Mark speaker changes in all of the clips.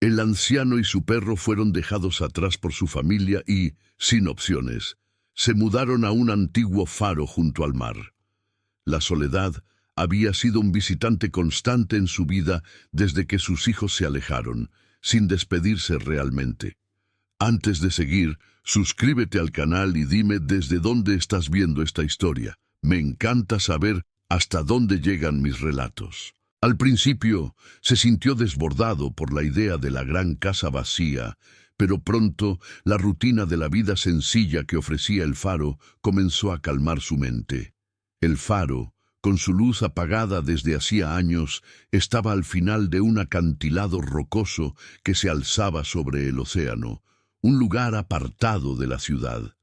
Speaker 1: El anciano y su perro fueron dejados atrás por su familia y, sin opciones, se mudaron a un antiguo faro junto al mar. La soledad había sido un visitante constante en su vida desde que sus hijos se alejaron, sin despedirse realmente. Antes de seguir, suscríbete al canal y dime desde dónde estás viendo esta historia. Me encanta saber hasta dónde llegan mis relatos. Al principio, se sintió desbordado por la idea de la gran casa vacía, pero pronto la rutina de la vida sencilla que ofrecía el faro comenzó a calmar su mente. El faro, con su luz apagada desde hacía años, estaba al final de un acantilado rocoso que se alzaba sobre el océano, un lugar apartado de la ciudad.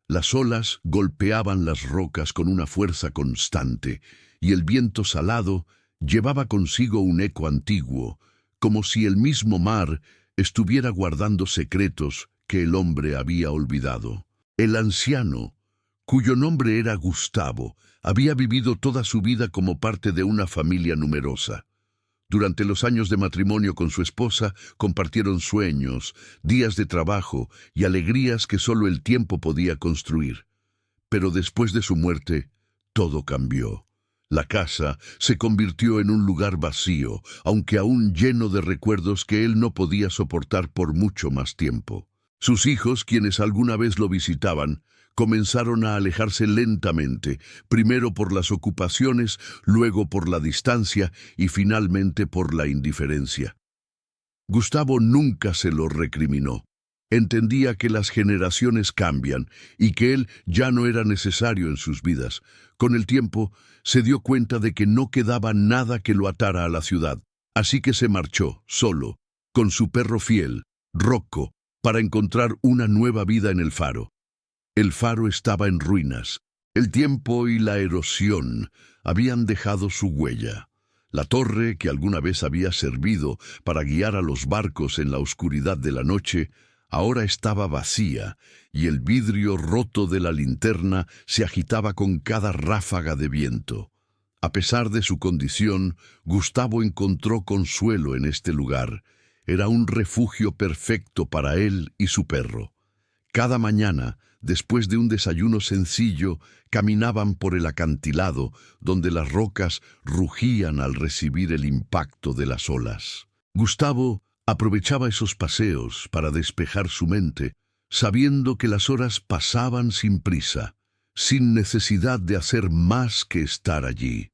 Speaker 1: Las olas golpeaban las rocas con una fuerza constante, y el viento salado llevaba consigo un eco antiguo, como si el mismo mar estuviera guardando secretos que el hombre había olvidado. El anciano, cuyo nombre era Gustavo, había vivido toda su vida como parte de una familia numerosa. Durante los años de matrimonio con su esposa, compartieron sueños, días de trabajo y alegrías que solo el tiempo podía construir. Pero después de su muerte, todo cambió. La casa se convirtió en un lugar vacío, aunque aún lleno de recuerdos que él no podía soportar por mucho más tiempo. Sus hijos, quienes alguna vez lo visitaban, comenzaron a alejarse lentamente, primero por las ocupaciones, luego por la distancia y finalmente por la indiferencia. Gustavo nunca se lo recriminó. Entendía que las generaciones cambian y que él ya no era necesario en sus vidas. Con el tiempo, se dio cuenta de que no quedaba nada que lo atara a la ciudad, así que se marchó, solo, con su perro fiel, Rocco, para encontrar una nueva vida en el faro. El faro estaba en ruinas. El tiempo y la erosión habían dejado su huella. La torre, que alguna vez había servido para guiar a los barcos en la oscuridad de la noche, ahora estaba vacía, y el vidrio roto de la linterna se agitaba con cada ráfaga de viento. A pesar de su condición, Gustavo encontró consuelo en este lugar. Era un refugio perfecto para él y su perro. Cada mañana, después de un desayuno sencillo, caminaban por el acantilado, donde las rocas rugían al recibir el impacto de las olas. Gustavo aprovechaba esos paseos para despejar su mente, sabiendo que las horas pasaban sin prisa, sin necesidad de hacer más que estar allí.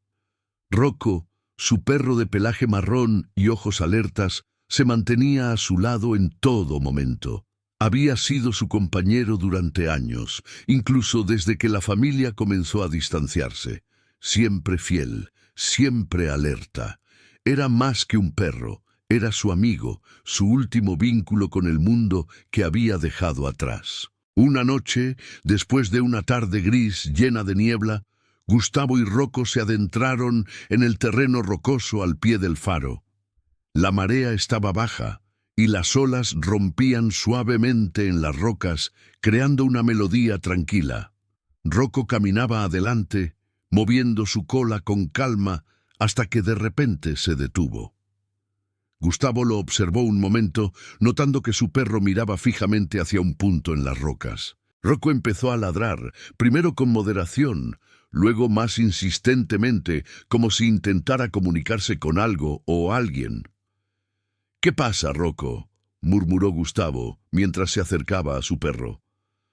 Speaker 1: Rocco, su perro de pelaje marrón y ojos alertas, se mantenía a su lado en todo momento. Había sido su compañero durante años, incluso desde que la familia comenzó a distanciarse. Siempre fiel, siempre alerta. Era más que un perro, era su amigo, su último vínculo con el mundo que había dejado atrás. Una noche, después de una tarde gris llena de niebla, Gustavo y Rocco se adentraron en el terreno rocoso al pie del faro. La marea estaba baja, y las olas rompían suavemente en las rocas, creando una melodía tranquila. Rocco caminaba adelante, moviendo su cola con calma, hasta que de repente se detuvo. Gustavo lo observó un momento, notando que su perro miraba fijamente hacia un punto en las rocas. Rocco empezó a ladrar, primero con moderación, luego más insistentemente, como si intentara comunicarse con algo o alguien. «¿Qué pasa, Rocco?», murmuró Gustavo, mientras se acercaba a su perro.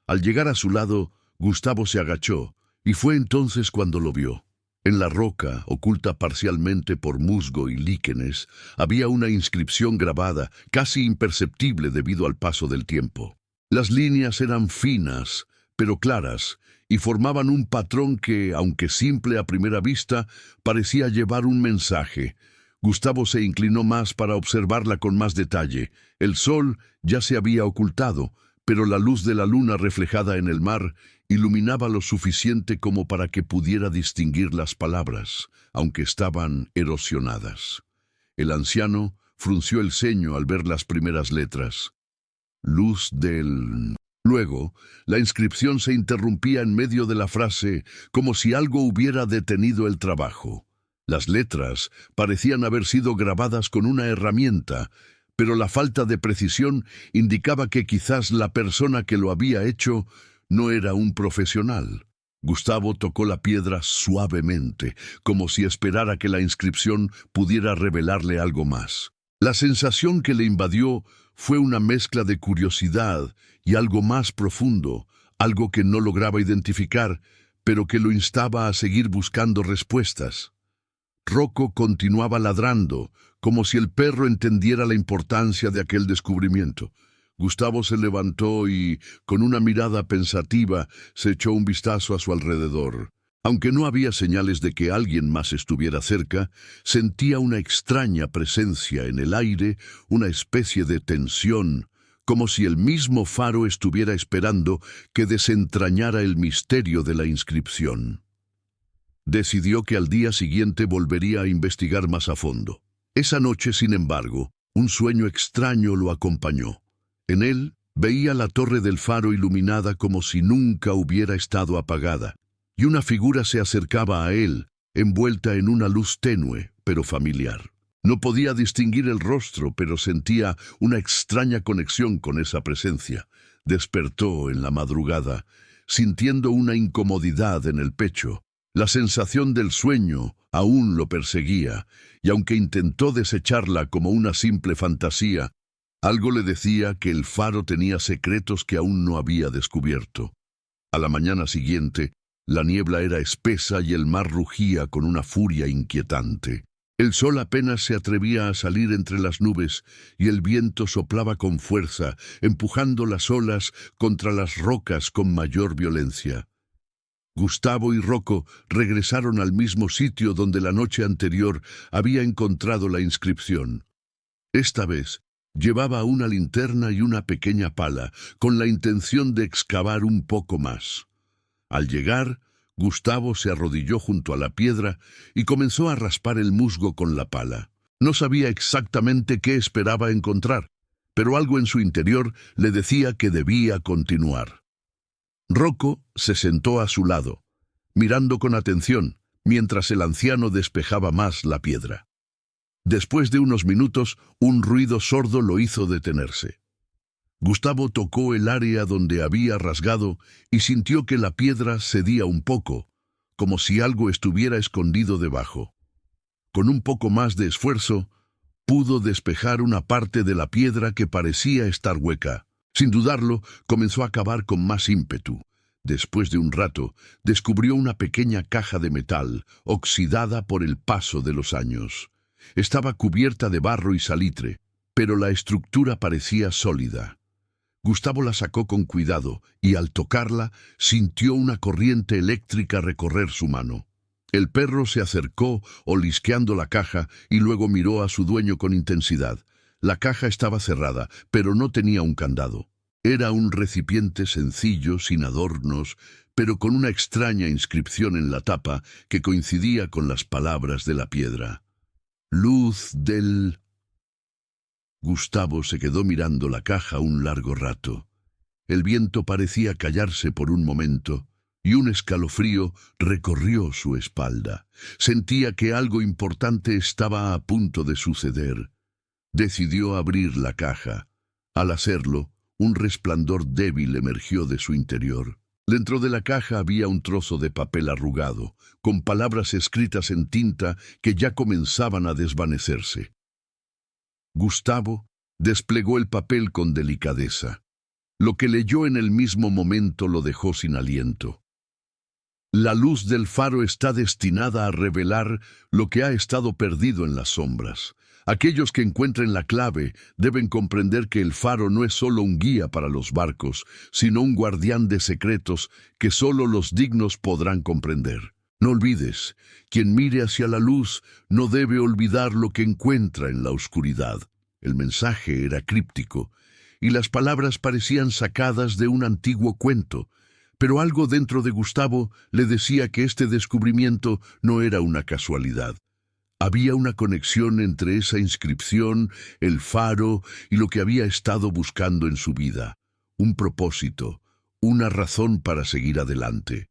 Speaker 1: Al llegar a su lado, Gustavo se agachó, y fue entonces cuando lo vio. En la roca, oculta parcialmente por musgo y líquenes, había una inscripción grabada, casi imperceptible debido al paso del tiempo. Las líneas eran finas, pero claras, y formaban un patrón que, aunque simple a primera vista, parecía llevar un mensaje. Gustavo se inclinó más para observarla con más detalle. El sol ya se había ocultado, pero la luz de la luna reflejada en el mar iluminaba lo suficiente como para que pudiera distinguir las palabras, aunque estaban erosionadas. El anciano frunció el ceño al ver las primeras letras. Luz del... Luego, la inscripción se interrumpía en medio de la frase, como si algo hubiera detenido el trabajo. Las letras parecían haber sido grabadas con una herramienta, pero la falta de precisión indicaba que quizás la persona que lo había hecho no era un profesional. Gustavo tocó la piedra suavemente, como si esperara que la inscripción pudiera revelarle algo más. La sensación que le invadió fue una mezcla de curiosidad y algo más profundo, algo que no lograba identificar, pero que lo instaba a seguir buscando respuestas. Rocco continuaba ladrando, como si el perro entendiera la importancia de aquel descubrimiento. Gustavo se levantó y, con una mirada pensativa, se echó un vistazo a su alrededor. Aunque no había señales de que alguien más estuviera cerca, sentía una extraña presencia en el aire, una especie de tensión, como si el mismo faro estuviera esperando que desentrañara el misterio de la inscripción. Decidió que al día siguiente volvería a investigar más a fondo. Esa noche, sin embargo, un sueño extraño lo acompañó. En él veía la torre del faro iluminada como si nunca hubiera estado apagada, y una figura se acercaba a él, envuelta en una luz tenue, pero familiar. No podía distinguir el rostro, pero sentía una extraña conexión con esa presencia. Despertó en la madrugada, sintiendo una incomodidad en el pecho. La sensación del sueño aún lo perseguía, y aunque intentó desecharla como una simple fantasía, algo le decía que el faro tenía secretos que aún no había descubierto. A la mañana siguiente, la niebla era espesa y el mar rugía con una furia inquietante. El sol apenas se atrevía a salir entre las nubes y el viento soplaba con fuerza, empujando las olas contra las rocas con mayor violencia. Gustavo y Rocco regresaron al mismo sitio donde la noche anterior había encontrado la inscripción. Esta vez, llevaba una linterna y una pequeña pala, con la intención de excavar un poco más. Al llegar, Gustavo se arrodilló junto a la piedra y comenzó a raspar el musgo con la pala. No sabía exactamente qué esperaba encontrar, pero algo en su interior le decía que debía continuar. Rocco se sentó a su lado, mirando con atención, mientras el anciano despejaba más la piedra. Después de unos minutos, un ruido sordo lo hizo detenerse. Gustavo tocó el área donde había rasgado y sintió que la piedra cedía un poco, como si algo estuviera escondido debajo. Con un poco más de esfuerzo, pudo despejar una parte de la piedra que parecía estar hueca. Sin dudarlo, comenzó a cavar con más ímpetu. Después de un rato, descubrió una pequeña caja de metal, oxidada por el paso de los años. Estaba cubierta de barro y salitre, pero la estructura parecía sólida. Gustavo la sacó con cuidado y al tocarla sintió una corriente eléctrica recorrer su mano. El perro se acercó olisqueando la caja y luego miró a su dueño con intensidad. La caja estaba cerrada, pero no tenía un candado. Era un recipiente sencillo, sin adornos, pero con una extraña inscripción en la tapa que coincidía con las palabras de la piedra. Luz del... Gustavo se quedó mirando la caja un largo rato. El viento parecía callarse por un momento, y un escalofrío recorrió su espalda. Sentía que algo importante estaba a punto de suceder. Decidió abrir la caja. Al hacerlo, un resplandor débil emergió de su interior. Dentro de la caja había un trozo de papel arrugado, con palabras escritas en tinta que ya comenzaban a desvanecerse. Gustavo desplegó el papel con delicadeza. Lo que leyó en el mismo momento lo dejó sin aliento. La luz del faro está destinada a revelar lo que ha estado perdido en las sombras. Aquellos que encuentren la clave deben comprender que el faro no es solo un guía para los barcos, sino un guardián de secretos que solo los dignos podrán comprender. No olvides, quien mire hacia la luz no debe olvidar lo que encuentra en la oscuridad. El mensaje era críptico, y las palabras parecían sacadas de un antiguo cuento, pero algo dentro de Gustavo le decía que este descubrimiento no era una casualidad. Había una conexión entre esa inscripción, el faro y lo que había estado buscando en su vida. Un propósito, una razón para seguir adelante.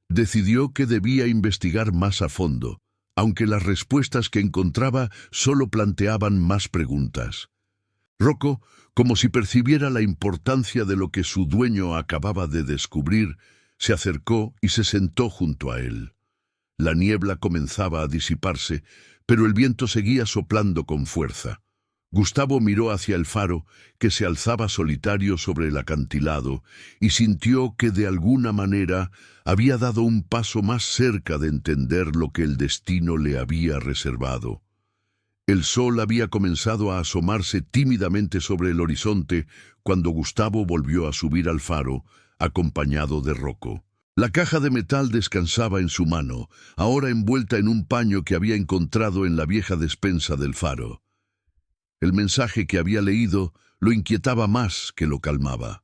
Speaker 1: Decidió que debía investigar más a fondo, aunque las respuestas que encontraba solo planteaban más preguntas. Rocco, como si percibiera la importancia de lo que su dueño acababa de descubrir, se acercó y se sentó junto a él. La niebla comenzaba a disiparse, pero el viento seguía soplando con fuerza. Gustavo miró hacia el faro, que se alzaba solitario sobre el acantilado, y sintió que de alguna manera había dado un paso más cerca de entender lo que el destino le había reservado. El sol había comenzado a asomarse tímidamente sobre el horizonte cuando Gustavo volvió a subir al faro, acompañado de Rocco. La caja de metal descansaba en su mano, ahora envuelta en un paño que había encontrado en la vieja despensa del faro. El mensaje que había leído lo inquietaba más que lo calmaba.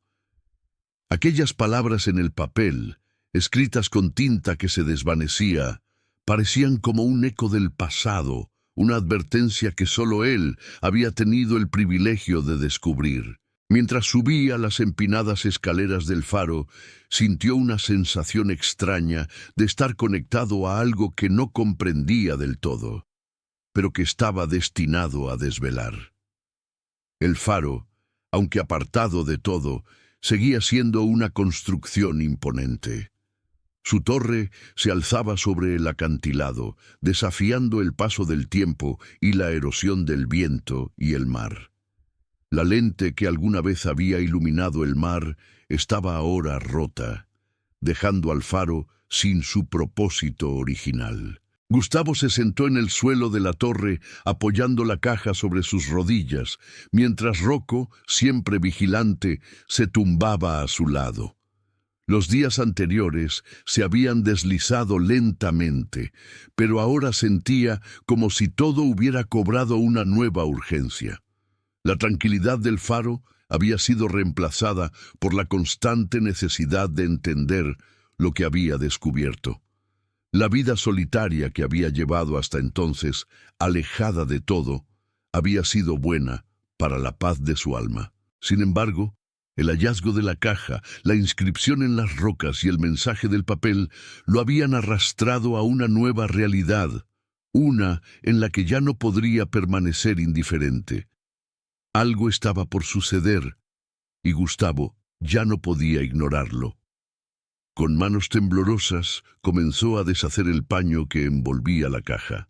Speaker 1: Aquellas palabras en el papel, escritas con tinta que se desvanecía, parecían como un eco del pasado, una advertencia que solo él había tenido el privilegio de descubrir. Mientras subía las empinadas escaleras del faro, sintió una sensación extraña de estar conectado a algo que no comprendía del todo, pero que estaba destinado a desvelar. El faro, aunque apartado de todo, seguía siendo una construcción imponente. Su torre se alzaba sobre el acantilado, desafiando el paso del tiempo y la erosión del viento y el mar. La lente que alguna vez había iluminado el mar estaba ahora rota, dejando al faro sin su propósito original. Gustavo se sentó en el suelo de la torre, apoyando la caja sobre sus rodillas, mientras Rocco, siempre vigilante, se tumbaba a su lado. Los días anteriores se habían deslizado lentamente, pero ahora sentía como si todo hubiera cobrado una nueva urgencia. La tranquilidad del faro había sido reemplazada por la constante necesidad de entender lo que había descubierto. La vida solitaria que había llevado hasta entonces, alejada de todo, había sido buena para la paz de su alma. Sin embargo, el hallazgo de la caja, la inscripción en las rocas y el mensaje del papel lo habían arrastrado a una nueva realidad, una en la que ya no podría permanecer indiferente. Algo estaba por suceder, y Gustavo ya no podía ignorarlo. Con manos temblorosas comenzó a deshacer el paño que envolvía la caja.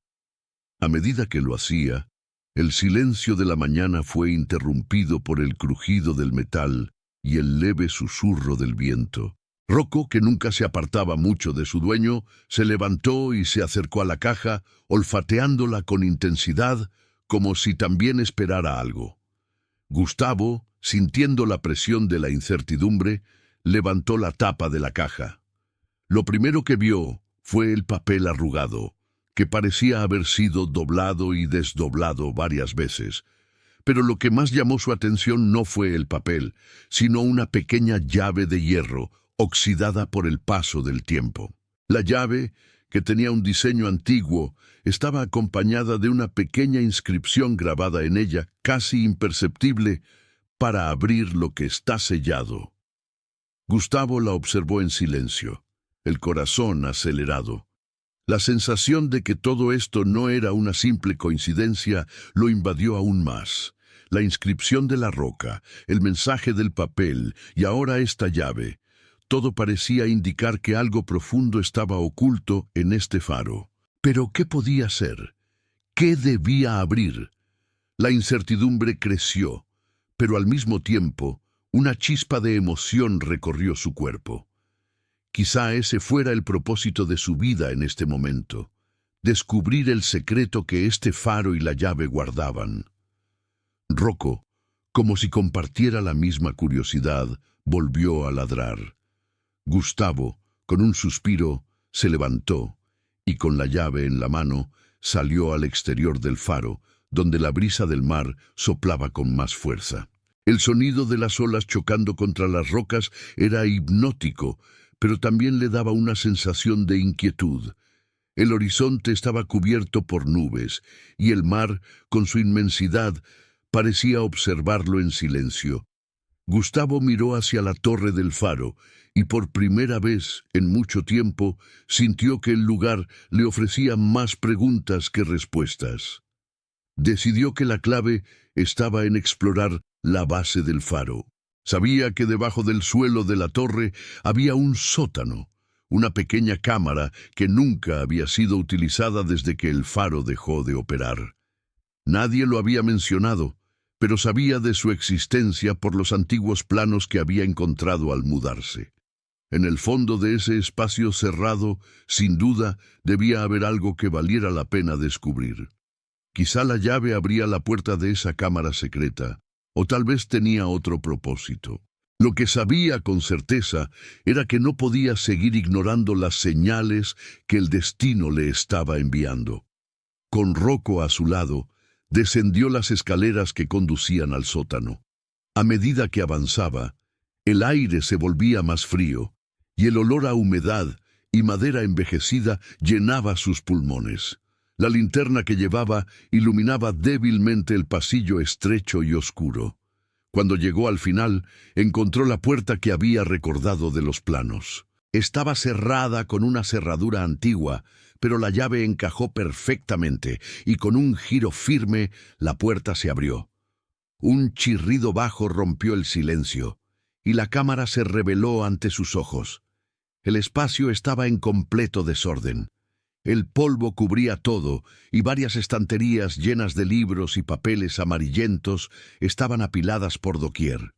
Speaker 1: A medida que lo hacía, el silencio de la mañana fue interrumpido por el crujido del metal y el leve susurro del viento. Rocco, que nunca se apartaba mucho de su dueño, se levantó y se acercó a la caja, olfateándola con intensidad, como si también esperara algo. Gustavo, sintiendo la presión de la incertidumbre, levantó la tapa de la caja. Lo primero que vio fue el papel arrugado, que parecía haber sido doblado y desdoblado varias veces. Pero lo que más llamó su atención no fue el papel, sino una pequeña llave de hierro, oxidada por el paso del tiempo. La llave, que tenía un diseño antiguo, estaba acompañada de una pequeña inscripción grabada en ella, casi imperceptible, para abrir lo que está sellado. Gustavo la observó en silencio, el corazón acelerado. La sensación de que todo esto no era una simple coincidencia lo invadió aún más. La inscripción de la roca, el mensaje del papel y ahora esta llave. Todo parecía indicar que algo profundo estaba oculto en este faro. ¿Pero qué podía ser? ¿Qué debía abrir? La incertidumbre creció, pero al mismo tiempo, una chispa de emoción recorrió su cuerpo. Quizá ese fuera el propósito de su vida en este momento, descubrir el secreto que este faro y la llave guardaban. Rocco, como si compartiera la misma curiosidad, volvió a ladrar. Gustavo, con un suspiro, se levantó y con la llave en la mano salió al exterior del faro, donde la brisa del mar soplaba con más fuerza. El sonido de las olas chocando contra las rocas era hipnótico, pero también le daba una sensación de inquietud. El horizonte estaba cubierto por nubes, y el mar, con su inmensidad, parecía observarlo en silencio. Gustavo miró hacia la torre del faro, y por primera vez en mucho tiempo sintió que el lugar le ofrecía más preguntas que respuestas. Decidió que la clave estaba en explorar la base del faro. Sabía que debajo del suelo de la torre había un sótano, una pequeña cámara que nunca había sido utilizada desde que el faro dejó de operar. Nadie lo había mencionado, pero sabía de su existencia por los antiguos planos que había encontrado al mudarse. En el fondo de ese espacio cerrado, sin duda, debía haber algo que valiera la pena descubrir. Quizá la llave abría la puerta de esa cámara secreta, o tal vez tenía otro propósito. Lo que sabía con certeza era que no podía seguir ignorando las señales que el destino le estaba enviando. Con Rocco a su lado, descendió las escaleras que conducían al sótano. A medida que avanzaba, el aire se volvía más frío, y el olor a humedad y madera envejecida llenaba sus pulmones. La linterna que llevaba iluminaba débilmente el pasillo estrecho y oscuro. Cuando llegó al final, encontró la puerta que había recordado de los planos. Estaba cerrada con una cerradura antigua, pero la llave encajó perfectamente, y con un giro firme, la puerta se abrió. Un chirrido bajo rompió el silencio, y la cámara se reveló ante sus ojos. El espacio estaba en completo desorden. El polvo cubría todo, y varias estanterías llenas de libros y papeles amarillentos estaban apiladas por doquier.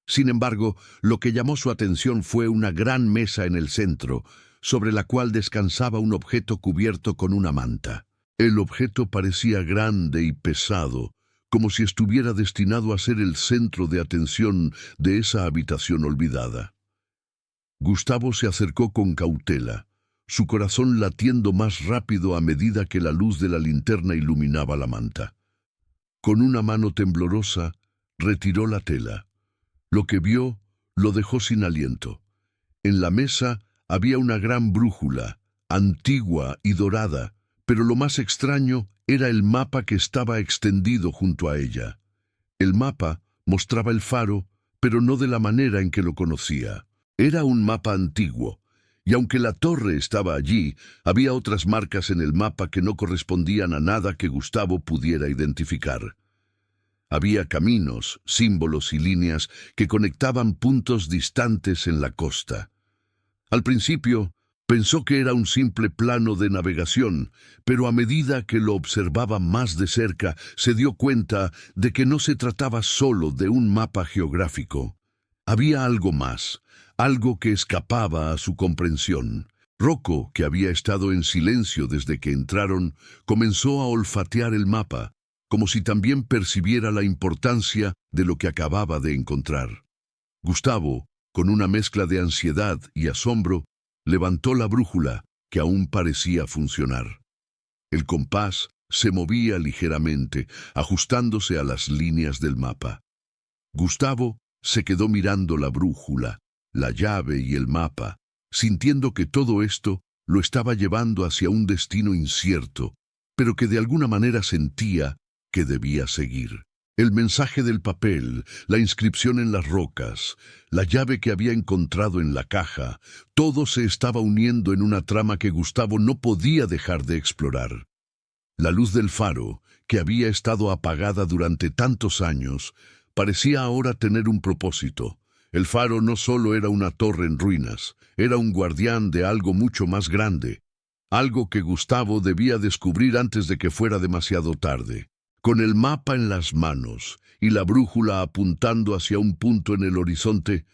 Speaker 1: Sin embargo, lo que llamó su atención fue una gran mesa en el centro, sobre la cual descansaba un objeto cubierto con una manta. El objeto parecía grande y pesado, como si estuviera destinado a ser el centro de atención de esa habitación olvidada. Gustavo se acercó con cautela, su corazón latiendo más rápido a medida que la luz de la linterna iluminaba la manta. Con una mano temblorosa, retiró la tela. Lo que vio lo dejó sin aliento. En la mesa había una gran brújula, antigua y dorada, pero lo más extraño era el mapa que estaba extendido junto a ella. El mapa mostraba el faro, pero no de la manera en que lo conocía. Era un mapa antiguo, y aunque la torre estaba allí, había otras marcas en el mapa que no correspondían a nada que Gustavo pudiera identificar. Había caminos, símbolos y líneas que conectaban puntos distantes en la costa. Al principio, pensó que era un simple plano de navegación, pero a medida que lo observaba más de cerca, se dio cuenta de que no se trataba solo de un mapa geográfico. Había algo más, algo que escapaba a su comprensión. Rocco, que había estado en silencio desde que entraron, comenzó a olfatear el mapa, como si también percibiera la importancia de lo que acababa de encontrar. Gustavo, con una mezcla de ansiedad y asombro, levantó la brújula, que aún parecía funcionar. El compás se movía ligeramente, ajustándose a las líneas del mapa. Gustavo se quedó mirando la brújula, la llave y el mapa, sintiendo que todo esto lo estaba llevando hacia un destino incierto, pero que de alguna manera sentía que debía seguir. El mensaje del papel, la inscripción en las rocas, la llave que había encontrado en la caja, todo se estaba uniendo en una trama que Gustavo no podía dejar de explorar. La luz del faro, que había estado apagada durante tantos años, parecía ahora tener un propósito. El faro no solo era una torre en ruinas, era un guardián de algo mucho más grande, algo que Gustavo debía descubrir antes de que fuera demasiado tarde. Con el mapa en las manos y la brújula apuntando hacia un punto en el horizonte,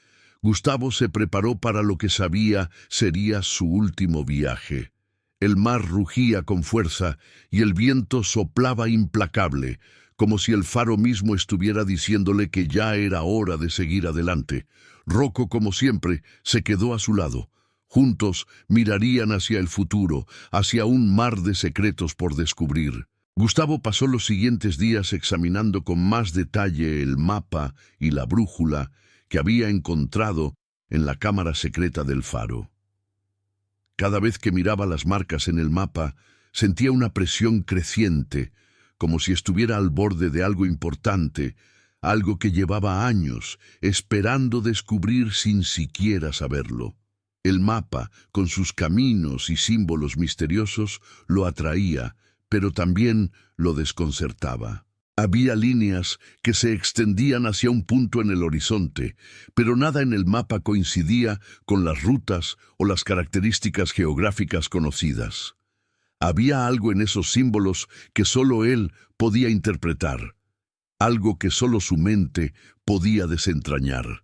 Speaker 1: Gustavo se preparó para lo que sabía sería su último viaje. El mar rugía con fuerza y el viento soplaba implacable, como si el faro mismo estuviera diciéndole que ya era hora de seguir adelante. Rocco, como siempre, se quedó a su lado. Juntos mirarían hacia el futuro, hacia un mar de secretos por descubrir. Gustavo pasó los siguientes días examinando con más detalle el mapa y la brújula que había encontrado en la cámara secreta del faro. Cada vez que miraba las marcas en el mapa, sentía una presión creciente, como si estuviera al borde de algo importante, algo que llevaba años esperando descubrir sin siquiera saberlo. El mapa, con sus caminos y símbolos misteriosos, lo atraía, pero también lo desconcertaba. Había líneas que se extendían hacia un punto en el horizonte, pero nada en el mapa coincidía con las rutas o las características geográficas conocidas. Había algo en esos símbolos que solo él podía interpretar, algo que solo su mente podía desentrañar.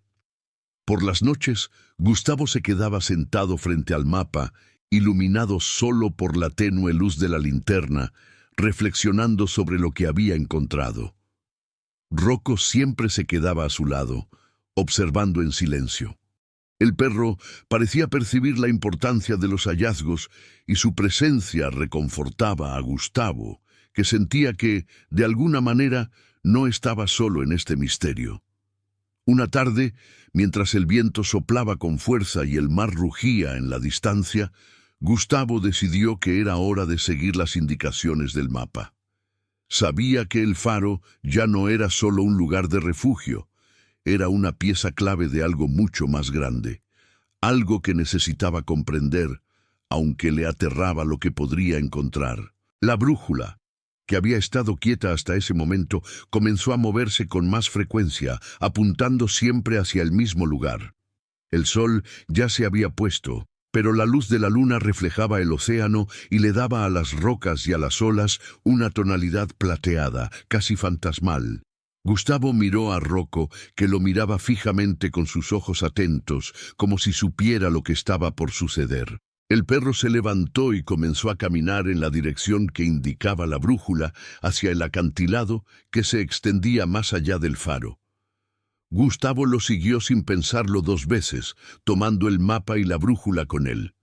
Speaker 1: Por las noches, Gustavo se quedaba sentado frente al mapa, iluminado solo por la tenue luz de la linterna, reflexionando sobre lo que había encontrado. Rocco siempre se quedaba a su lado, observando en silencio. El perro parecía percibir la importancia de los hallazgos y su presencia reconfortaba a Gustavo, que sentía que, de alguna manera, no estaba solo en este misterio. Una tarde, mientras el viento soplaba con fuerza y el mar rugía en la distancia, Gustavo decidió que era hora de seguir las indicaciones del mapa. Sabía que el faro ya no era solo un lugar de refugio, era una pieza clave de algo mucho más grande, algo que necesitaba comprender, aunque le aterraba lo que podría encontrar. La brújula, que había estado quieta hasta ese momento, comenzó a moverse con más frecuencia, apuntando siempre hacia el mismo lugar. El sol ya se había puesto, pero la luz de la luna reflejaba el océano y le daba a las rocas y a las olas una tonalidad plateada, casi fantasmal. Gustavo miró a Rocco, que lo miraba fijamente con sus ojos atentos, como si supiera lo que estaba por suceder. El perro se levantó y comenzó a caminar en la dirección que indicaba la brújula, hacia el acantilado que se extendía más allá del faro. Gustavo lo siguió sin pensarlo dos veces, tomando el mapa y la brújula con él.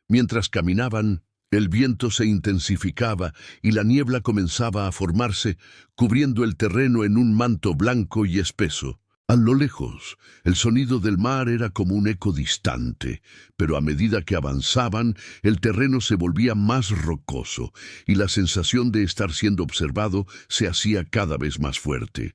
Speaker 1: Mientras caminaban, el viento se intensificaba y la niebla comenzaba a formarse, cubriendo el terreno en un manto blanco y espeso. A lo lejos, el sonido del mar era como un eco distante, pero a medida que avanzaban, el terreno se volvía más rocoso y la sensación de estar siendo observado se hacía cada vez más fuerte.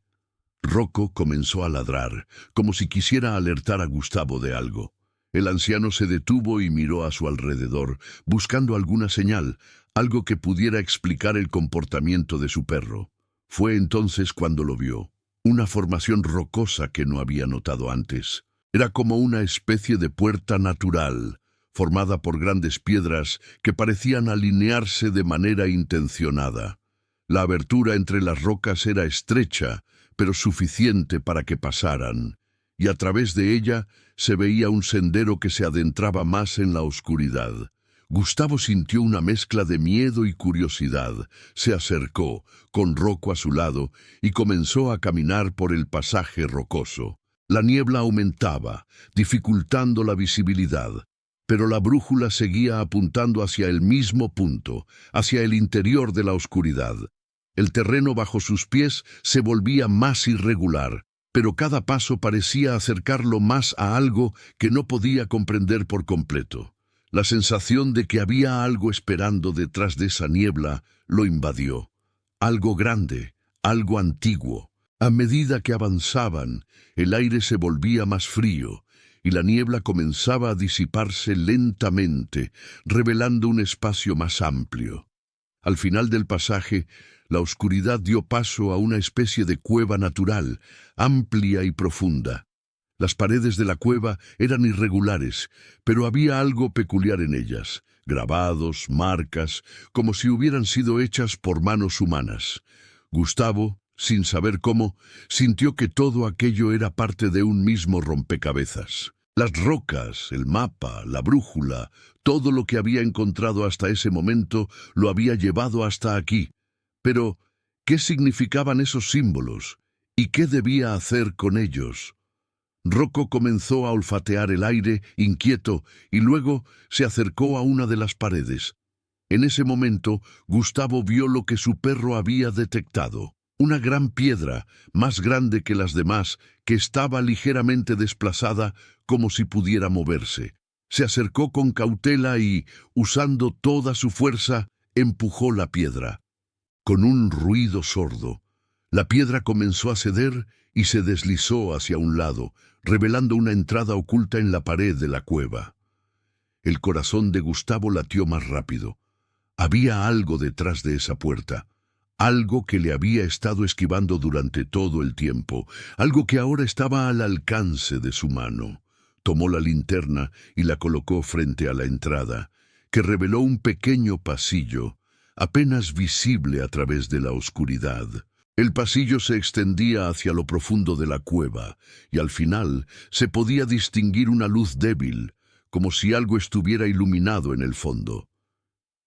Speaker 1: Rocco comenzó a ladrar, como si quisiera alertar a Gustavo de algo. El anciano se detuvo y miró a su alrededor, buscando alguna señal, algo que pudiera explicar el comportamiento de su perro. Fue entonces cuando lo vio, una formación rocosa que no había notado antes. Era como una especie de puerta natural, formada por grandes piedras que parecían alinearse de manera intencionada. La abertura entre las rocas era estrecha, pero suficiente para que pasaran, y a través de ella se veía un sendero que se adentraba más en la oscuridad. Gustavo sintió una mezcla de miedo y curiosidad. Se acercó, con Rocco a su lado, y comenzó a caminar por el pasaje rocoso. La niebla aumentaba, dificultando la visibilidad, pero la brújula seguía apuntando hacia el mismo punto, hacia el interior de la oscuridad. El terreno bajo sus pies se volvía más irregular, pero cada paso parecía acercarlo más a algo que no podía comprender por completo. La sensación de que había algo esperando detrás de esa niebla lo invadió. Algo grande, algo antiguo. A medida que avanzaban, el aire se volvía más frío y la niebla comenzaba a disiparse lentamente, revelando un espacio más amplio. Al final del pasaje, la oscuridad dio paso a una especie de cueva natural, amplia y profunda. Las paredes de la cueva eran irregulares, pero había algo peculiar en ellas, grabados, marcas, como si hubieran sido hechas por manos humanas. Gustavo, sin saber cómo, sintió que todo aquello era parte de un mismo rompecabezas. Las rocas, el mapa, la brújula, todo lo que había encontrado hasta ese momento lo había llevado hasta aquí. Pero, ¿qué significaban esos símbolos? ¿Y qué debía hacer con ellos? Rocco comenzó a olfatear el aire, inquieto, y luego se acercó a una de las paredes. En ese momento, Gustavo vio lo que su perro había detectado. Una gran piedra, más grande que las demás, que estaba ligeramente desplazada, como si pudiera moverse. Se acercó con cautela y, usando toda su fuerza, empujó la piedra. Con un ruido sordo, la piedra comenzó a ceder y se deslizó hacia un lado, revelando una entrada oculta en la pared de la cueva. El corazón de Gustavo latió más rápido. Había algo detrás de esa puerta, algo que le había estado esquivando durante todo el tiempo, algo que ahora estaba al alcance de su mano. Tomó la linterna y la colocó frente a la entrada, que reveló un pequeño pasillo, apenas visible a través de la oscuridad. El pasillo se extendía hacia lo profundo de la cueva, y al final se podía distinguir una luz débil, como si algo estuviera iluminado en el fondo.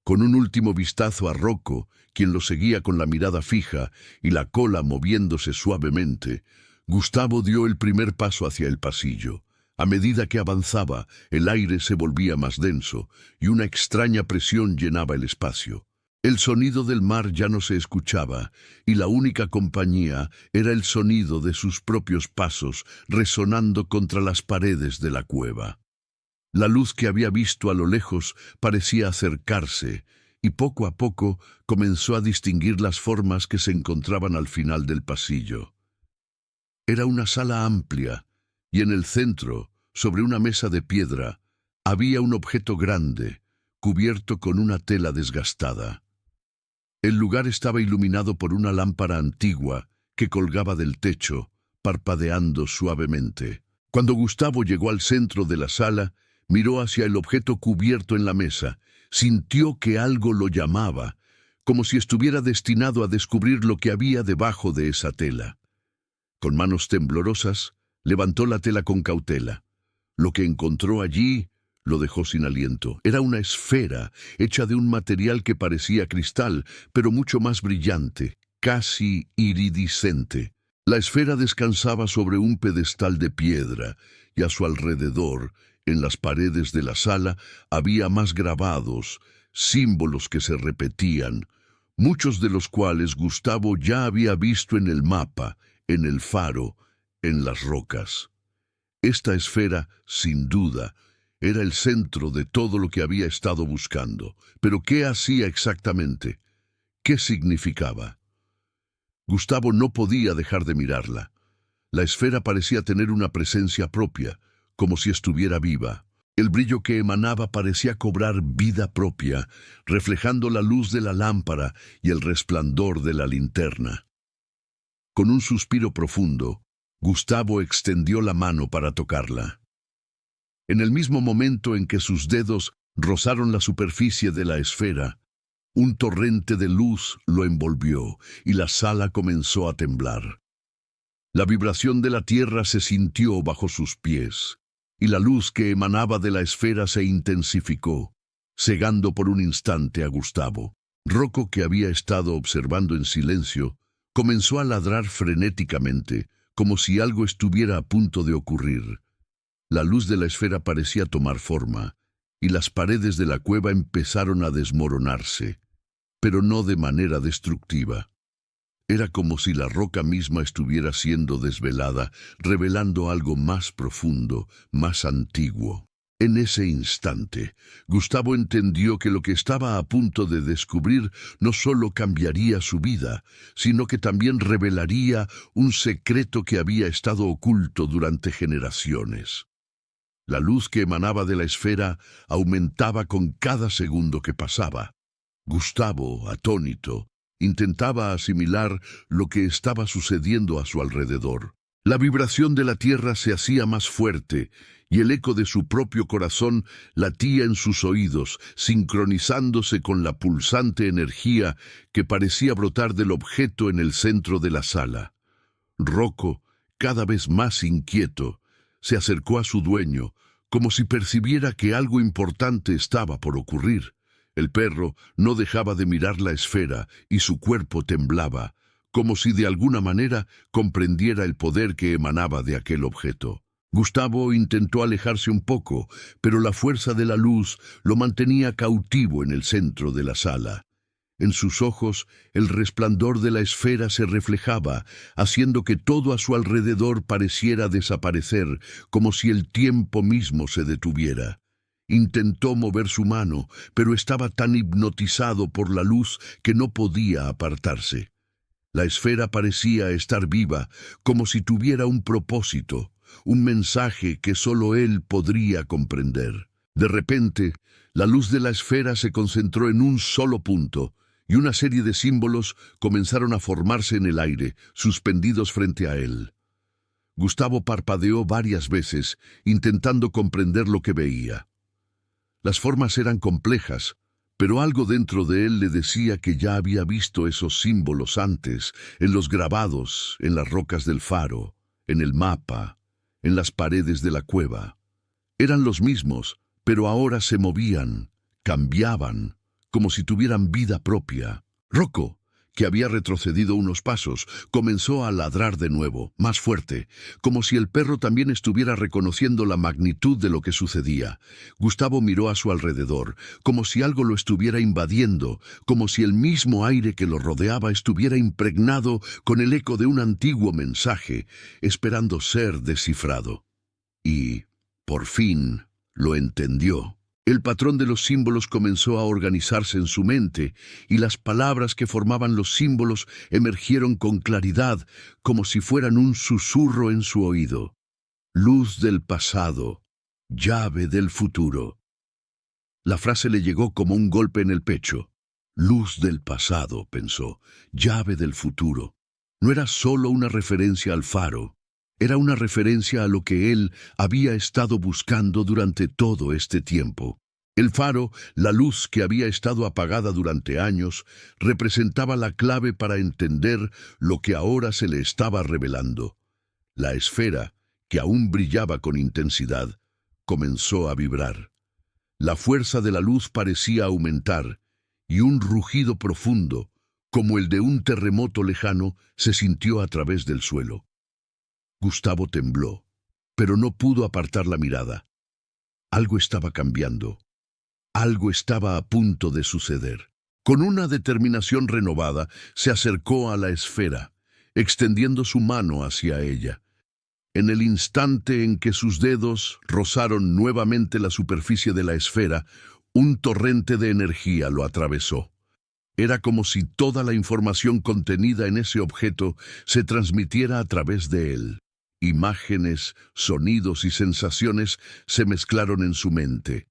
Speaker 1: Con un último vistazo a Rocco, quien lo seguía con la mirada fija y la cola moviéndose suavemente, Gustavo dio el primer paso hacia el pasillo. A medida que avanzaba, el aire se volvía más denso y una extraña presión llenaba el espacio. El sonido del mar ya no se escuchaba, y la única compañía era el sonido de sus propios pasos resonando contra las paredes de la cueva. La luz que había visto a lo lejos parecía acercarse, y poco a poco comenzó a distinguir las formas que se encontraban al final del pasillo. Era una sala amplia, y en el centro, sobre una mesa de piedra, había un objeto grande, cubierto con una tela desgastada. El lugar estaba iluminado por una lámpara antigua que colgaba del techo, parpadeando suavemente. Cuando Gustavo llegó al centro de la sala, miró hacia el objeto cubierto en la mesa, sintió que algo lo llamaba, como si estuviera destinado a descubrir lo que había debajo de esa tela. Con manos temblorosas, levantó la tela con cautela. Lo que encontró allí lo dejó sin aliento. Era una esfera hecha de un material que parecía cristal, pero mucho más brillante, casi iridiscente. La esfera descansaba sobre un pedestal de piedra, y a su alrededor, en las paredes de la sala, había más grabados, símbolos que se repetían, muchos de los cuales Gustavo ya había visto en el mapa, en el faro, en las rocas. Esta esfera, sin duda, era el centro de todo lo que había estado buscando. Pero ¿qué hacía exactamente? ¿Qué significaba? Gustavo no podía dejar de mirarla. La esfera parecía tener una presencia propia, como si estuviera viva. El brillo que emanaba parecía cobrar vida propia, reflejando la luz de la lámpara y el resplandor de la linterna. Con un suspiro profundo, Gustavo extendió la mano para tocarla. En el mismo momento en que sus dedos rozaron la superficie de la esfera, un torrente de luz lo envolvió y la sala comenzó a temblar. La vibración de la tierra se sintió bajo sus pies, y la luz que emanaba de la esfera se intensificó, cegando por un instante a Gustavo. Rocco, que había estado observando en silencio, comenzó a ladrar frenéticamente, como si algo estuviera a punto de ocurrir. La luz de la esfera parecía tomar forma, y las paredes de la cueva empezaron a desmoronarse, pero no de manera destructiva. Era como si la roca misma estuviera siendo desvelada, revelando algo más profundo, más antiguo. En ese instante, Gustavo entendió que lo que estaba a punto de descubrir no solo cambiaría su vida, sino que también revelaría un secreto que había estado oculto durante generaciones. La luz que emanaba de la esfera aumentaba con cada segundo que pasaba. Gustavo, atónito, intentaba asimilar lo que estaba sucediendo a su alrededor. La vibración de la tierra se hacía más fuerte, y el eco de su propio corazón latía en sus oídos, sincronizándose con la pulsante energía que parecía brotar del objeto en el centro de la sala. Rocco, cada vez más inquieto, se acercó a su dueño, como si percibiera que algo importante estaba por ocurrir. El perro no dejaba de mirar la esfera y su cuerpo temblaba, como si de alguna manera comprendiera el poder que emanaba de aquel objeto. Gustavo intentó alejarse un poco, pero la fuerza de la luz lo mantenía cautivo en el centro de la sala. En sus ojos, el resplandor de la esfera se reflejaba, haciendo que todo a su alrededor pareciera desaparecer, como si el tiempo mismo se detuviera. Intentó mover su mano, pero estaba tan hipnotizado por la luz que no podía apartarse. La esfera parecía estar viva, como si tuviera un propósito, un mensaje que solo él podría comprender. De repente, La luz de la esfera se concentró en un solo punto, y una serie de símbolos comenzaron a formarse en el aire, suspendidos frente a él. Gustavo parpadeó varias veces, intentando comprender lo que veía. Las formas eran complejas, pero algo dentro de él le decía que ya había visto esos símbolos antes, en los grabados, en las rocas del faro, en el mapa, en las paredes de la cueva. Eran los mismos, pero ahora se movían, cambiaban, como si tuvieran vida propia. Rocco, que había retrocedido unos pasos, comenzó a ladrar de nuevo, más fuerte, como si el perro también estuviera reconociendo la magnitud de lo que sucedía. Gustavo miró a su alrededor, como si algo lo estuviera invadiendo, como si el mismo aire que lo rodeaba estuviera impregnado con el eco de un antiguo mensaje, esperando ser descifrado. Y, por fin, lo entendió. El patrón de los símbolos comenzó a organizarse en su mente, y las palabras que formaban los símbolos emergieron con claridad, como si fueran un susurro en su oído. Luz del pasado, llave del futuro. La frase le llegó como un golpe en el pecho. Luz del pasado, pensó, llave del futuro. No era solo una referencia al faro. Era una referencia a lo que él había estado buscando durante todo este tiempo. El faro, la luz que había estado apagada durante años, representaba la clave para entender lo que ahora se le estaba revelando. La esfera, que aún brillaba con intensidad, comenzó a vibrar. La fuerza de la luz parecía aumentar, y un rugido profundo, como el de un terremoto lejano, se sintió a través del suelo. Gustavo tembló, pero no pudo apartar la mirada. Algo estaba cambiando. Algo estaba a punto de suceder. Con una determinación renovada, se acercó a la esfera, extendiendo su mano hacia ella. En el instante en que sus dedos rozaron nuevamente la superficie de la esfera, un torrente de energía lo atravesó. Era como si toda la información contenida en ese objeto se transmitiera a través de él. Imágenes, sonidos y sensaciones se mezclaron en su mente.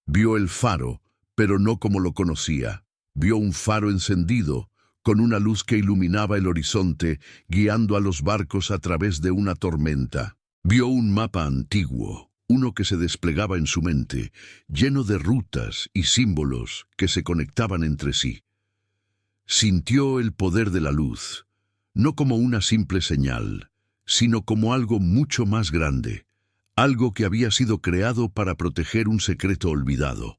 Speaker 1: Vio el faro, pero no como lo conocía. Vio un faro encendido, con una luz que iluminaba el horizonte, guiando a los barcos a través de una tormenta. Vio un mapa antiguo, uno que se desplegaba en su mente, lleno de rutas y símbolos que se conectaban entre sí. Sintió el poder de la luz, no como una simple señal, sino como algo mucho más grande, algo que había sido creado para proteger un secreto olvidado.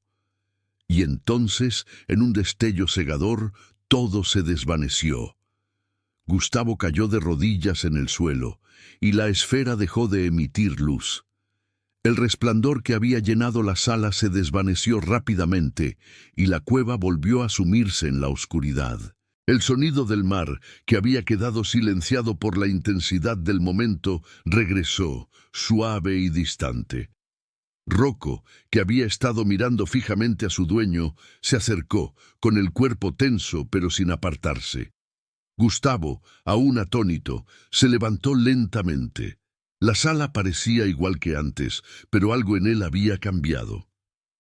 Speaker 1: Y entonces, en un destello cegador, todo se desvaneció. Gustavo cayó de rodillas en el suelo, y la esfera dejó de emitir luz. El resplandor que había llenado la sala se desvaneció rápidamente, y la cueva volvió a sumirse en la oscuridad. El sonido del mar, que había quedado silenciado por la intensidad del momento, regresó, suave y distante. Rocco, que había estado mirando fijamente a su dueño, se acercó, con el cuerpo tenso pero sin apartarse. Gustavo, aún atónito, se levantó lentamente. La sala parecía igual que antes, pero algo en él había cambiado.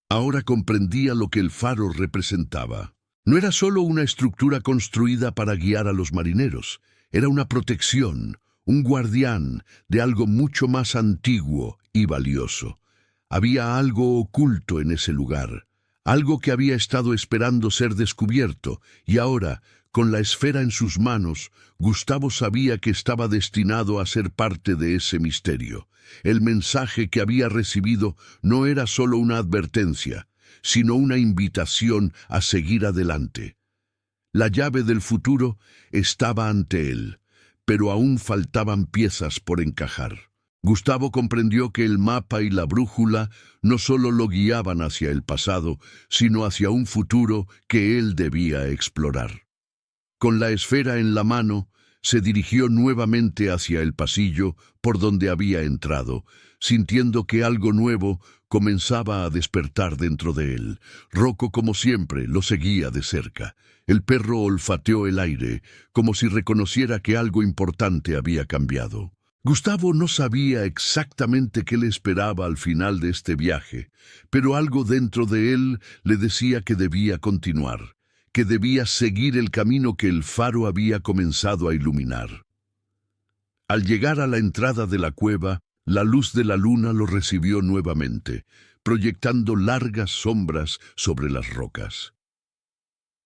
Speaker 1: Ahora comprendía lo que el faro representaba. No era solo una estructura construida para guiar a los marineros, era una protección, un guardián de algo mucho más antiguo y valioso. Había algo oculto en ese lugar, algo que había estado esperando ser descubierto, y ahora, con la esfera en sus manos, Gustavo sabía que estaba destinado a ser parte de ese misterio. El mensaje que había recibido no era solo una advertencia, sino una invitación a seguir adelante. La llave del futuro estaba ante él, pero aún faltaban piezas por encajar. Gustavo comprendió que el mapa y la brújula no solo lo guiaban hacia el pasado, sino hacia un futuro que él debía explorar. Con la esfera en la mano, se dirigió nuevamente hacia el pasillo por donde había entrado, sintiendo que algo nuevo comenzaba a despertar dentro de él. Rocco, como siempre, lo seguía de cerca. El perro olfateó el aire, como si reconociera que algo importante había cambiado. Gustavo no sabía exactamente qué le esperaba al final de este viaje, pero algo dentro de él le decía que debía continuar, que debía seguir el camino que el faro había comenzado a iluminar. Al llegar a la entrada de la cueva, la luz de la luna lo recibió nuevamente, proyectando largas sombras sobre las rocas.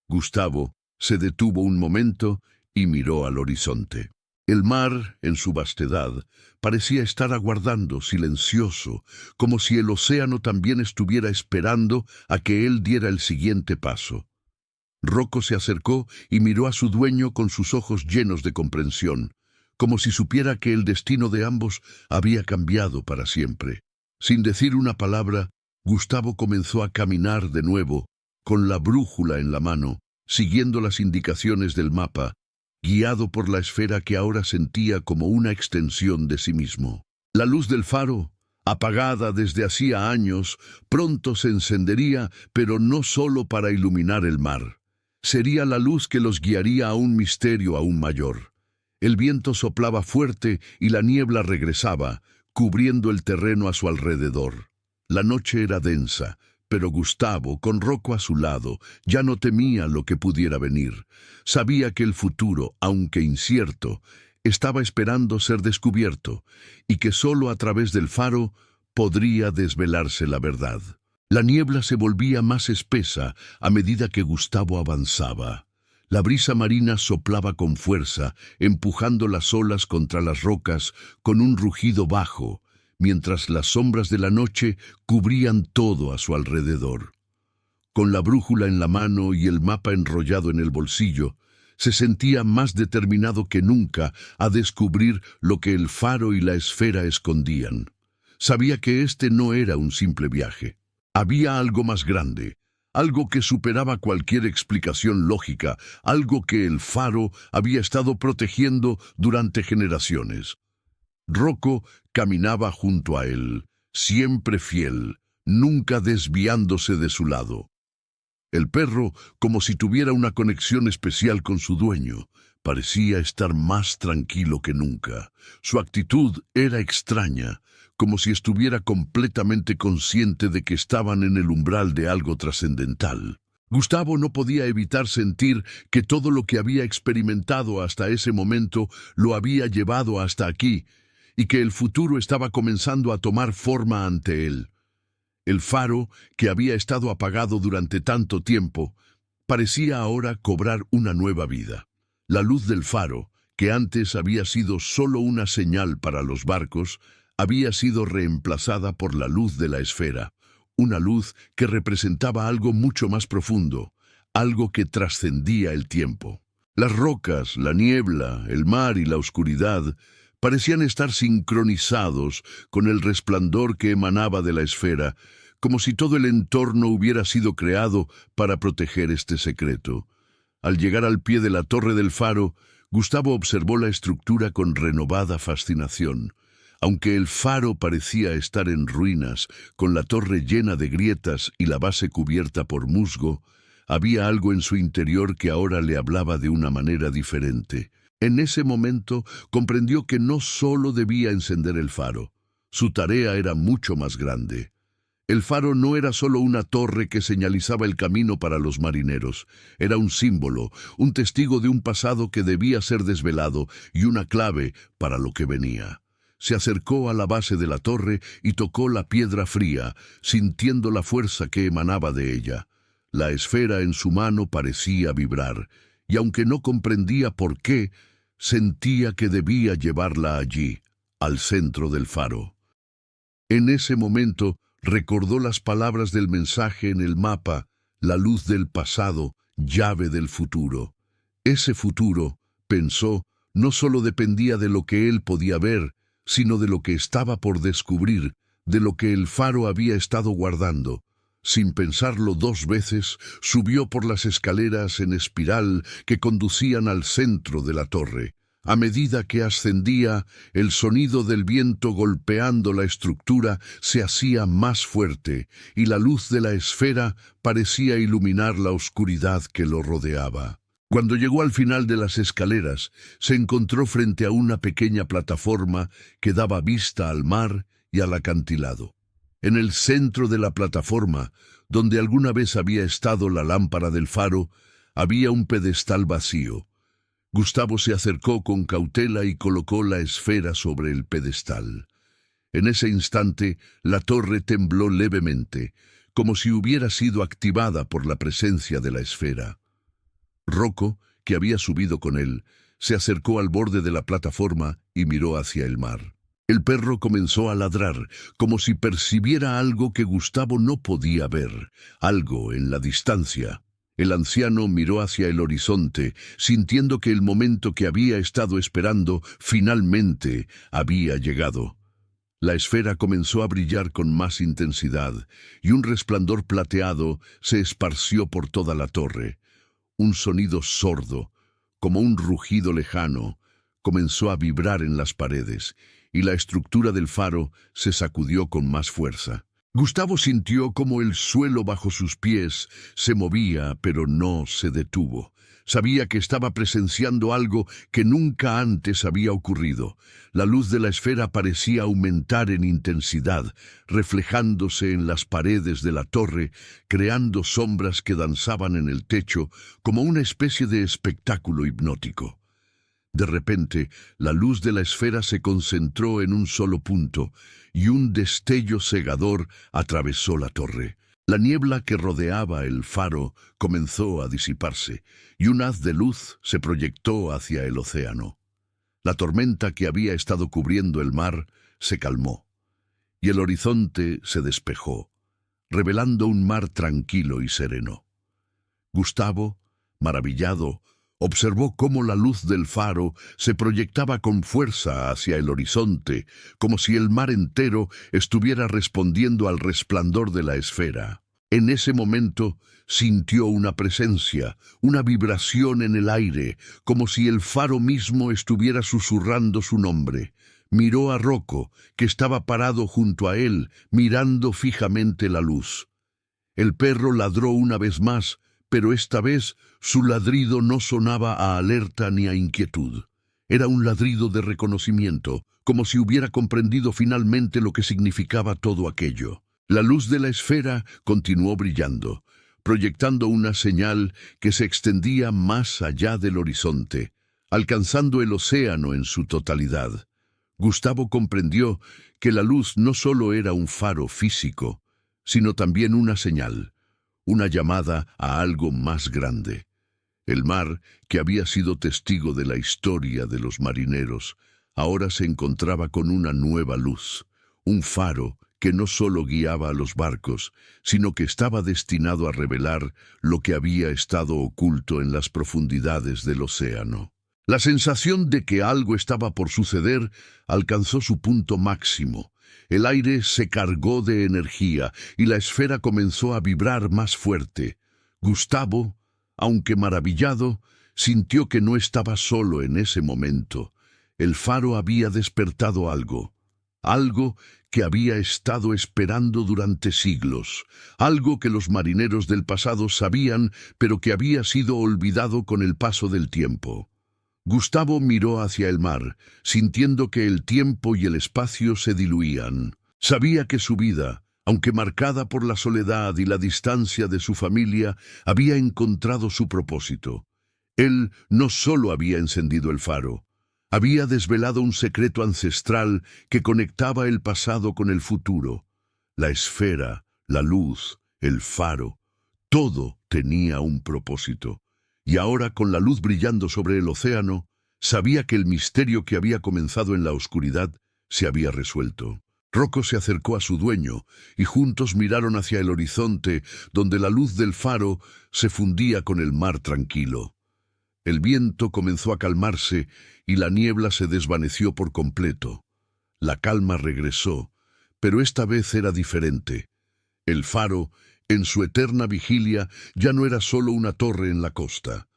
Speaker 1: Gustavo se detuvo un momento y miró al horizonte. El mar, en su vastedad, parecía estar aguardando, silencioso, como si el océano también estuviera esperando a que él diera el siguiente paso. Rocco se acercó y miró a su dueño con sus ojos llenos de comprensión, como si supiera que el destino de ambos había cambiado para siempre. Sin decir una palabra, Gustavo comenzó a caminar de nuevo, con la brújula en la mano, siguiendo las indicaciones del mapa, guiado por la esfera que ahora sentía como una extensión de sí mismo. La luz del faro, apagada desde hacía años, pronto se encendería, pero no solo para iluminar el mar. Sería la luz que los guiaría a un misterio aún mayor. El viento soplaba fuerte y la niebla regresaba, cubriendo el terreno a su alrededor. La noche era densa, pero Gustavo, con Rocco a su lado, ya no temía lo que pudiera venir. Sabía que el futuro, aunque incierto, estaba esperando ser descubierto, y que solo a través del faro podría desvelarse la verdad. La niebla se volvía más espesa a medida que Gustavo avanzaba. La brisa marina soplaba con fuerza, empujando las olas contra las rocas con un rugido bajo, mientras las sombras de la noche cubrían todo a su alrededor. Con la brújula en la mano y el mapa enrollado en el bolsillo, se sentía más determinado que nunca a descubrir lo que el faro y la esfera escondían. Sabía que este no era un simple viaje. Había algo más grande, algo que superaba cualquier explicación lógica, algo que el faro había estado protegiendo durante generaciones. Rocco caminaba junto a él, siempre fiel, nunca desviándose de su lado. El perro, como si tuviera una conexión especial con su dueño, parecía estar más tranquilo que nunca. Su actitud era extraña, como si estuviera completamente consciente de que estaban en el umbral de algo trascendental. Gustavo no podía evitar sentir que todo lo que había experimentado hasta ese momento lo había llevado hasta aquí, y que el futuro estaba comenzando a tomar forma ante él. El faro, que había estado apagado durante tanto tiempo, parecía ahora cobrar una nueva vida. La luz del faro, que antes había sido solo una señal para los barcos, había sido reemplazada por la luz de la esfera, una luz que representaba algo mucho más profundo, algo que trascendía el tiempo. Las rocas, la niebla, el mar y la oscuridad parecían estar sincronizados con el resplandor que emanaba de la esfera, como si todo el entorno hubiera sido creado para proteger este secreto. Al llegar al pie de la torre del faro, Gustavo observó la estructura con renovada fascinación. Aunque el faro parecía estar en ruinas, con la torre llena de grietas y la base cubierta por musgo, había algo en su interior que ahora le hablaba de una manera diferente. En ese momento comprendió que no solo debía encender el faro, su tarea era mucho más grande. El faro no era solo una torre que señalizaba el camino para los marineros, era un símbolo, un testigo de un pasado que debía ser desvelado y una clave para lo que venía. Se acercó a la base de la torre y tocó la piedra fría, sintiendo la fuerza que emanaba de ella. La esfera en su mano parecía vibrar, y aunque no comprendía por qué, sentía que debía llevarla allí, al centro del faro. En ese momento recordó las palabras del mensaje en el mapa, la luz del pasado, llave del futuro. Ese futuro, pensó, no solo dependía de lo que él podía ver, sino de lo que estaba por descubrir, de lo que el faro había estado guardando. Sin pensarlo dos veces, subió por las escaleras en espiral que conducían al centro de la torre. A medida que ascendía, el sonido del viento golpeando la estructura se hacía más fuerte, y la luz de la esfera parecía iluminar la oscuridad que lo rodeaba. Cuando llegó al final de las escaleras, se encontró frente a una pequeña plataforma que daba vista al mar y al acantilado. En el centro de la plataforma, donde alguna vez había estado la lámpara del faro, había un pedestal vacío. Gustavo se acercó con cautela y colocó la esfera sobre el pedestal. En ese instante, la torre tembló levemente, como si hubiera sido activada por la presencia de la esfera. Rocco, que había subido con él, se acercó al borde de la plataforma y miró hacia el mar. El perro comenzó a ladrar, como si percibiera algo que Gustavo no podía ver, algo en la distancia. El anciano miró hacia el horizonte, sintiendo que el momento que había estado esperando finalmente había llegado. La esfera comenzó a brillar con más intensidad, y un resplandor plateado se esparció por toda la torre. Un sonido sordo, como un rugido lejano, comenzó a vibrar en las paredes, y la estructura del faro se sacudió con más fuerza. Gustavo sintió como el suelo bajo sus pies se movía, pero no se detuvo. Sabía que estaba presenciando algo que nunca antes había ocurrido. La luz de la esfera parecía aumentar en intensidad, reflejándose en las paredes de la torre, creando sombras que danzaban en el techo como una especie de espectáculo hipnótico. De repente, la luz de la esfera se concentró en un solo punto, y un destello cegador atravesó la torre. La niebla que rodeaba el faro comenzó a disiparse, y un haz de luz se proyectó hacia el océano. La tormenta que había estado cubriendo el mar se calmó, y el horizonte se despejó, revelando un mar tranquilo y sereno. Gustavo, maravillado, observó cómo la luz del faro se proyectaba con fuerza hacia el horizonte, como si el mar entero estuviera respondiendo al resplandor de la esfera. En ese momento sintió una presencia, una vibración en el aire, como si el faro mismo estuviera susurrando su nombre. Miró a Rocco, que estaba parado junto a él, mirando fijamente la luz. El perro ladró una vez más, pero esta vez su ladrido no sonaba a alerta ni a inquietud. Era un ladrido de reconocimiento, como si hubiera comprendido finalmente lo que significaba todo aquello. La luz de la esfera continuó brillando, proyectando una señal que se extendía más allá del horizonte, alcanzando el océano en su totalidad. Gustavo comprendió que la luz no solo era un faro físico, sino también una señal, una llamada a algo más grande. El mar, que había sido testigo de la historia de los marineros, ahora se encontraba con una nueva luz, un faro que no solo guiaba a los barcos, sino que estaba destinado a revelar lo que había estado oculto en las profundidades del océano. La sensación de que algo estaba por suceder alcanzó su punto máximo. El aire se cargó de energía y la esfera comenzó a vibrar más fuerte. Gustavo, aunque maravillado, sintió que no estaba solo en ese momento. El faro había despertado algo que había estado esperando durante siglos, algo que los marineros del pasado sabían, pero que había sido olvidado con el paso del tiempo. Gustavo miró hacia el mar, sintiendo que el tiempo y el espacio se diluían. Sabía que su vida, aunque marcada por la soledad y la distancia de su familia, había encontrado su propósito. Él no solo había encendido el faro, había desvelado un secreto ancestral que conectaba el pasado con el futuro. La esfera, la luz, el faro, todo tenía un propósito. Y ahora, con la luz brillando sobre el océano, sabía que el misterio que había comenzado en la oscuridad se había resuelto. Rocco se acercó a su dueño, y juntos miraron hacia el horizonte, donde la luz del faro se fundía con el mar tranquilo. El viento comenzó a calmarse, y la niebla se desvaneció por completo. La calma regresó, pero esta vez era diferente. El faro, en su eterna vigilia, ya no era solo una torre en la costa.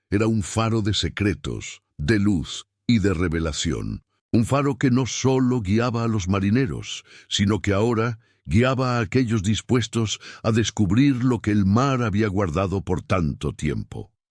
Speaker 1: Era un faro de secretos, de luz y de revelación. Un faro que no solo guiaba a los marineros, sino que ahora guiaba a aquellos dispuestos a descubrir lo que el mar había guardado por tanto tiempo.